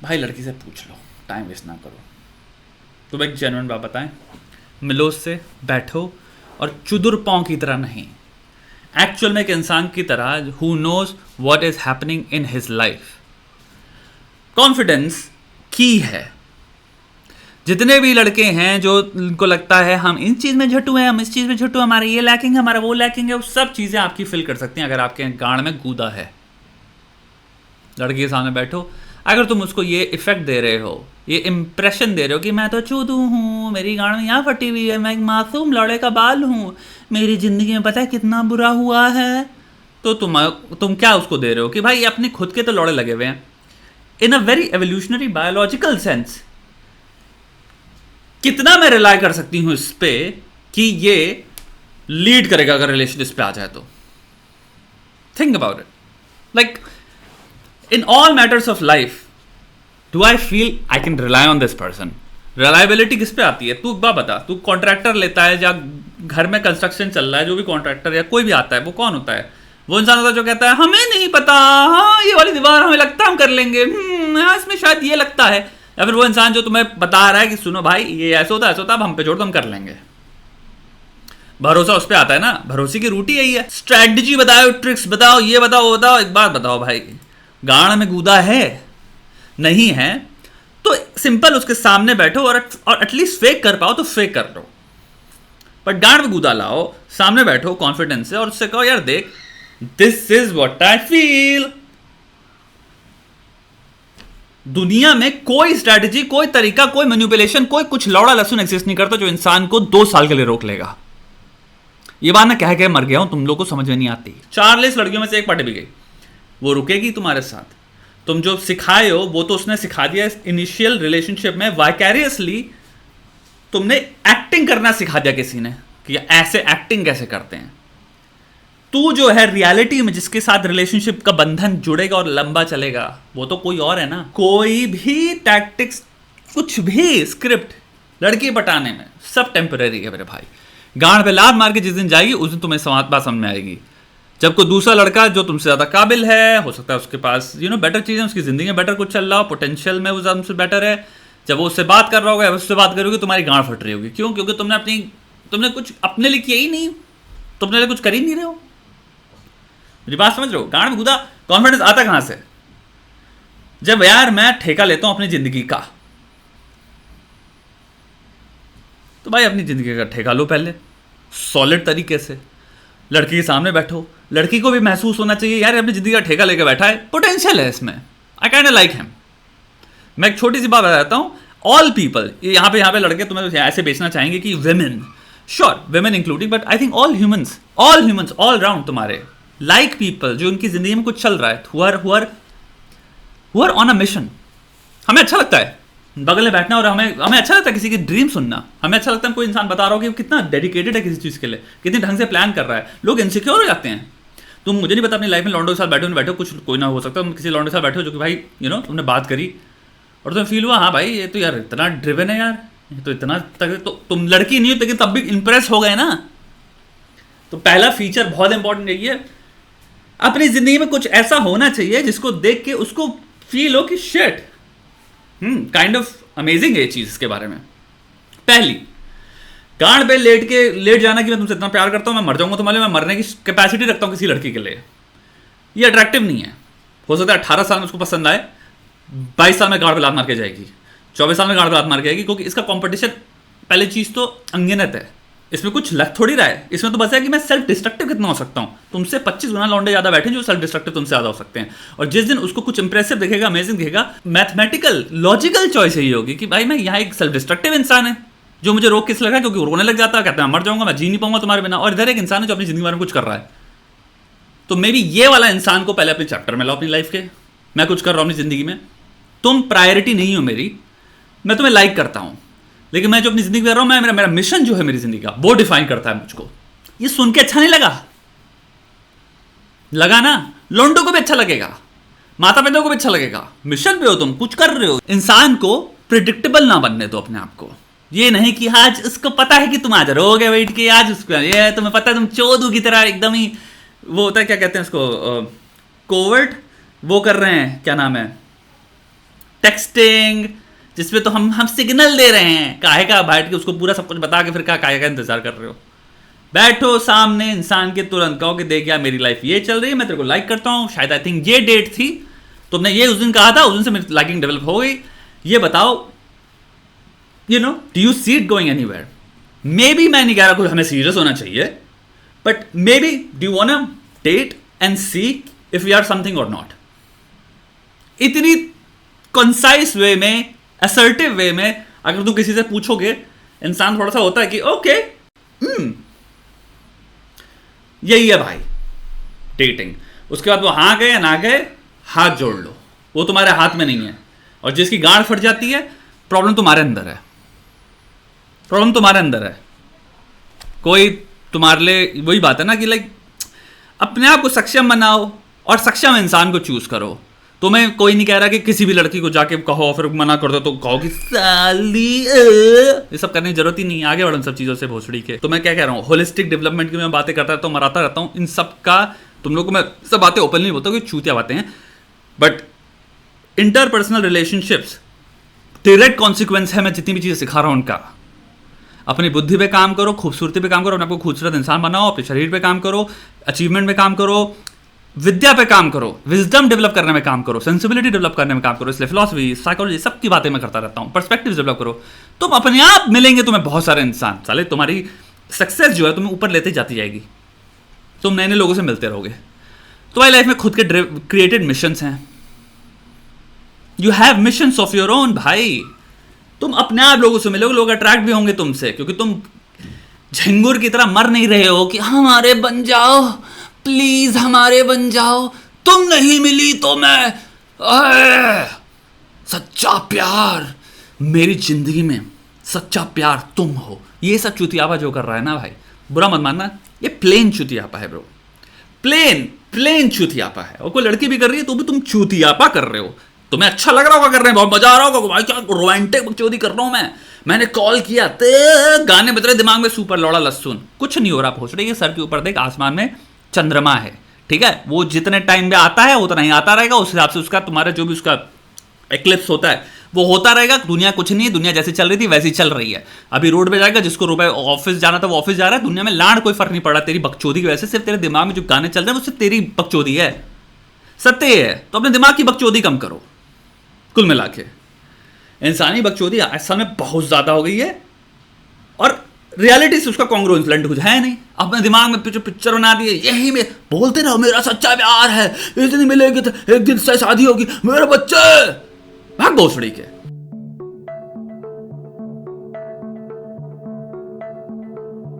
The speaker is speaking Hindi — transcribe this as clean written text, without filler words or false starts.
भाई लड़की से पूछ लो, टाइम वेस्ट ना करो। तुम एक जेन्युइन बात बताएं, मिलो उससे, बैठो, और चुदुर पाँव की तरह नहीं, एक्चुअल में एक इंसान की तरह who knows what is happening in his life. Confidence की है। जितने भी लड़के हैं जो उनको लगता है हम इन चीज़ में झटू हैं, हम इस चीज़ में झटू, हमारा ये लैकिंग है, हमारा वो लैकिंग है, वो सब चीज़ें आपकी फिल कर सकती हैं अगर आपके गांड में गूदा है। लड़की के सामने बैठो, अगर तुम उसको ये इफेक्ट दे रहे हो, ये इंप्रेशन दे रहे हो कि मैं तो चूदू हूँ, मेरी गांड में यहाँ फटी हुई है, मैं एक मासूम लौड़े का बाल हूँ, मेरी ज़िंदगी में पता है कितना बुरा हुआ है, तो तुम क्या उसको दे रहे हो कि भाई अपने खुद के तो लौड़े लगे हुए हैं। In a very evolutionary biological sense कितना मैं रिलाई कर सकती हूँ इस पे कि ये लीड करेगा अगर रिलेशन इस पे आ जाए तो। Think about it, like in all matters of life do I feel I can rely on this person. Reliability किस पे आती है? तू एक बात बता, तू कॉन्ट्रैक्टर लेता है या घर में कंस्ट्रक्शन चल रहा है, जो भी कॉन्ट्रैक्टर या कोई भी आता है, वो कौन होता है? वो इंसान होता है जो कहता है हमें नहीं पता, हाँ ये वाली दीवार हमें लगता है हम कर लेंगे, हाँ इसमें शायद ये लगता है। या फिर वो इंसान जो तुम्हें बता रहा है कि सुनो भाई ये ऐसा होता है, ऐसा होता है, अब हम पे छोड़ दो, हम कर लेंगे। भरोसा उस पर आता है ना, भरोसे की रूट ही यही है। स्ट्रैटेजी बताओ, ट्रिक्स बताओ, ये बताओ वो बताओ। एक बात बताओ भाई, गाड़ में गूदा है नहीं है तो सिंपल उसके सामने बैठो और एटलीस्ट फेक कर पाओ तो फेक कर लो, पर गाड़ में गूदा लाओ, सामने बैठो कॉन्फिडेंस से और उससे कहो यार देख, this is what I feel. दुनिया में कोई स्ट्रैटेजी, कोई तरीका, कोई मैनिपुलेशन, कोई कुछ लौड़ा लहसुन एक्सिस्ट नहीं करता जो इंसान को 2 साल के लिए रोक लेगा। ये बात मैं कह मर गया हूं, तुम लोग को समझ में नहीं आती। 40 लड़कियों में से एक पार्टी भी गई, वो रुकेगी तुम्हारे साथ। तुम जो सिखाए हो वो तो उसने सिखा दिया इनिशियल रिलेशनशिप में, वाइकैरियसली तुमने एक्टिंग करना सिखा दिया किसी ने कि ऐसे एक्टिंग कैसे करते हैं। तू जो है रियलिटी में जिसके साथ रिलेशनशिप का बंधन जुड़ेगा और लंबा चलेगा वो तो कोई और है ना। कोई भी टैक्टिक्स, कुछ भी स्क्रिप्ट लड़की पटाने में सब टेम्पररी है मेरे भाई। गांड पे लात मार के जिस दिन जाएगी उस दिन तुम्हें बात समझ में आएगी। जब कोई दूसरा लड़का जो तुमसे ज़्यादा काबिल है, हो सकता है उसके पास बेटर चीज़ें, उसकी ज़िंदगी में बेटर कुछ चल रहा हो, पोटेंशियल में वो तुमसे बेटर है, जब वो उससे बात कर रहा होगा, उससे बात करोगे तुम्हारी गांड फट रही होगी। क्यों? क्योंकि तुमने कुछ अपने लिए किया ही नहीं, तुम अपने लिए कुछ कर ही नहीं रहे हो। मेरी बात समझ रहे हो? गांड में गूदा कॉन्फिडेंस आता कहां से? जब यार मैं ठेका लेता हूं अपनी जिंदगी का, तो भाई अपनी जिंदगी का ठेका लो पहले सॉलिड तरीके से। लड़की के सामने बैठो, लड़की को भी महसूस होना चाहिए यार अपनी जिंदगी का ठेका लेके बैठा है, पोटेंशियल है इसमें, आई काइंड लाइक हिम। मैं एक छोटी सी बात बताता हूं, ऑल पीपल, यहाँ पे लड़के तुम्हें ऐसे बेचना चाहेंगे कि women, sure women including, but I think all humans all round तुम्हारे लाइक पीपल जो उनकी जिंदगी में कुछ चल रहा है, who are on a mission. हमें अच्छा लगता है बगल में बैठना और हमें अच्छा लगता है किसी की ड्रीम सुनना। हमें अच्छा लगता है कोई इंसान बता रहा हो कि वो कितना डेडिकेटेड है किसी चीज़ के लिए, कितनी ढंग से प्लान कर रहा है। लोग इनसिक्योर हो जाते हैं। तुम मुझे नहीं पता अपनी लाइफ में लॉन्डो के साथ बैठो कुछ कोई ना हो सकता, तुम किसी लॉन्डो के साथ बैठो जो कि भाई तुमने बात करी और तुम्हें फील हुआ हाँ भाई ये तो यार इतना ड्रिवन है यार, ये तो इतना तक, तो तुम लड़की नहीं हो लेकिन तब भी इंप्रेस हो गए ना। तो पहला फीचर बहुत इंपॉर्टेंट यही है, अपनी जिंदगी में कुछ ऐसा होना चाहिए जिसको देख के उसको फील हो कि शिट काइंड ऑफ अमेजिंग है ये चीज। इसके बारे में पहली, गांड पे लेट जाना कि मैं तुमसे इतना प्यार करता हूं, मैं मर जाऊंगा तुम्हारे लिए, मैं मरने की कैपेसिटी रखता हूं किसी लड़की के लिए, ये अट्रैक्टिव नहीं है। हो सकता है 18 साल में उसको पसंद आए, 22 साल में गांड पे लात मार के जाएगी, 24 साल में गांड पे लात मार के आएगी, क्योंकि इसका कॉम्पिटिशन, पहली चीज तो अंगीनत है, इसमें कुछ लग थोड़ी रहा है। इसमें तो बस है कि मैं सेल्फ डिस्ट्रक्टिव कितना हो सकता हूँ। तुमसे 25 गुना लौंडे ज्यादा बैठे जो सेल्फ डिस्ट्रक्टिव तुमसे ज्यादा हो सकते हैं। और जिस दिन उसको कुछ इंप्रेसिव दिखेगा, अमेजिंग दिखेगा, मैथमेटिकल लॉजिकल चॉइस यही होगी कि भाई मैं यहाँ एक सेल्फ डिस्ट्रक्टिव इंसान है जो मुझे रोक किस लगा, क्योंकि रोने लग जाता है, कहता है मर जाऊंगा, मैं जी नहीं पाऊंगा तुम्हारे बिना। और इधर एक इंसान है जो अपनी जिंदगी में कुछ कर रहा है। तो मे बी ये वाला इंसान को पहले अपने चैप्टर में लाओ अपनी लाइफ के, मैं कुछ कर रहा हूँ अपनी जिंदगी में, तुम प्रायोरिटी नहीं हो मेरी, मैं तुम्हें लाइक करता हूँ, लेकिन मैं जो अपनी जिंदगी कर रहा हूं, मेरा मिशन जो है मेरी जिंदगी का वो डिफाइन करता है मुझको। ये सुन के अच्छा नहीं लगा ना? लोंडो को भी अच्छा लगेगा, माता पिता को भी अच्छा लगेगा। मिशन पे हो तुम, कुछ कर रहे हो। इंसान को प्रिडिक्टेबल ना बनने दो अपने आप को। ये नहीं कि आज उसको पता है कि तुम आज रोगे वेट के, आज उसको ये तुम्हें पता है तुम चोदू की तरह एकदम ही वो होता है, क्या कहते हैं उसको, कोवर्ट वो कर रहे हैं, क्या नाम है, टेक्सटिंग, जिसमें तो हम सिग्नल दे रहे हैं, काहे का बैठ के उसको पूरा सब कुछ बता के फिर काहे का इंतजार कर रहे हो। बैठो सामने इंसान के, तुरंत कहो कि देख यार मेरी लाइफ ये चल रही है, मैं तेरे को लाइक करता हूँ, शायद आई थिंक ये डेट थी, तुमने ये उस दिन कहा था, उस दिन से मेरी लाइकिंग डेवलप हो गई, ये बताओ, you know, do you see it going anywhere? Maybe मैं नहीं कह रहा कुछ हमें सीरियस होना चाहिए, but maybe do you want to date and see if you are something और नॉट। इतनी कंसाइज वे में, असर्टिव वे में अगर तुम किसी से पूछोगे, इंसान थोड़ा सा होता है कि ओके, यही है भाई डेटिंग। उसके बाद वो हाँ गए या ना गए, हाथ जोड़ लो, वो तुम्हारे हाथ में नहीं है। और जिसकी गांड फट जाती है, प्रॉब्लम तुम्हारे अंदर है, प्रॉब्लम तुम्हारे अंदर है। कोई तुम्हारे लिए, वही बात है ना कि लाइक अपने आप को सक्षम बनाओ और सक्षम इंसान को चूज करो। तुम्हें कोई नहीं कह रहा कि किसी भी लड़की को जाके कहो, फिर मना कर दो तो कहो कि साली, ये सब करने की जरूरत ही नहीं है, आगे बढ़ो इन सब चीजों से भोसड़ी के। तो मैं क्या कह रहा हूँ, होलिस्टिक डेवलपमेंट की मैं बातें करता रहता हूँ, मराता रहता हूँ, इन सब का तुम लोग को मैं सब बातें ओपनली बोलता हूँ कि चूतिया बातें हैं, but interpersonal relationships direct consequence है मैं जितनी भी चीजें सिखा रहा हूँ उनका। अपनी बुद्धि पे काम करो, खूबसूरती पे काम करो, अपने आपको खूबसूरत इंसान बनाओ, अपने शरीर पे काम करो, अचीवमेंट में काम करो, विद्या पे काम करो, विजडम डेवलप करने में काम करो, सेंसिबिलिटी डेवलप करने में काम करो। इसलिए फिलॉसफी, साइकोलॉजी, सबकी बातें मैं करता रहता हूँ। पर्सपेक्टिव डेवलप करो, तुम अपने आप मिलेंगे तुम्हें बहुत सारे इंसान, साले तुम्हारी सक्सेस जो है तुम्हें ऊपर लेते जाती जाएगी, तुम नए नए लोगों से मिलते रहोगे। तुम्हारी लाइफ में खुद के क्रिएटेड मिशंस हैं, you have missions of your own भाई। तुम अपने आप लोगों से मिलोगे, लोग अट्रैक्ट भी होंगे तुमसे, क्योंकि तुम झिंगुर की तरह मर नहीं रहे हो कि हमारे बन जाओ प्लीज, हमारे बन जाओ, तुम नहीं मिली तो मैं, सच्चा प्यार मेरी जिंदगी में, सच्चा प्यार तुम हो। ये सब चुतियापा जो कर रहा है ना भाई, बुरा मत मानना, ये प्लेन चुतियापा है ब्रो, प्लेन चुतियापा है। और कोई लड़की भी कर रही है तो भी तुम चुतियापा कर रहे हो। तुम्हें अच्छा लग रहा होगा कर रहे हैं, बहुत मजा आ रहा होगा, भाई क्या रोमांटिक बकचोदी कर रहा हूं मैंने कॉल किया तो गाने बज रहे दिमाग में, सुपर लौड़ा लहसुन, कुछ नहीं हो रहा। पहुंच रही है सर के ऊपर, देख आसमान में चंद्रमा है, ठीक है, वो जितने टाइम में आता है उतना ही आता रहेगा, उस हिसाब से उसका तुम्हारा जो भी उसका एक्लिप्स होता है वो होता रहेगा। दुनिया कुछ नहीं है, दुनिया जैसे चल रही थी वैसी चल रही है। अभी रोड पे जाएगा, जिसको रुपए ऑफिस जाना था वो ऑफिस जा रहा है, दुनिया में लाड़ कोई फर्क नहीं पड़ रहा तेरी बकचोदी की वजह से। सिर्फ तेरे दिमाग में जो गाने चल रहे हैं वो सिर्फ तेरी बकचोदी है, सत्य है। तो अपने दिमाग की बकचोदी कम करो। कुल मिला के इंसानी बकचोदी असल में बहुत ज्यादा हो गई है, और रियलिटी से उसका कॉन्ग्रुएंस कुछ है नहीं। अपने दिमाग में पिक्चर बना दिए, यही में बोलते रहो मेरा सच्चा प्यार है, इतनी मिलेगी तो एक दिन से शादी होगी, मेरे बच्चे भाग भोसड़ी के।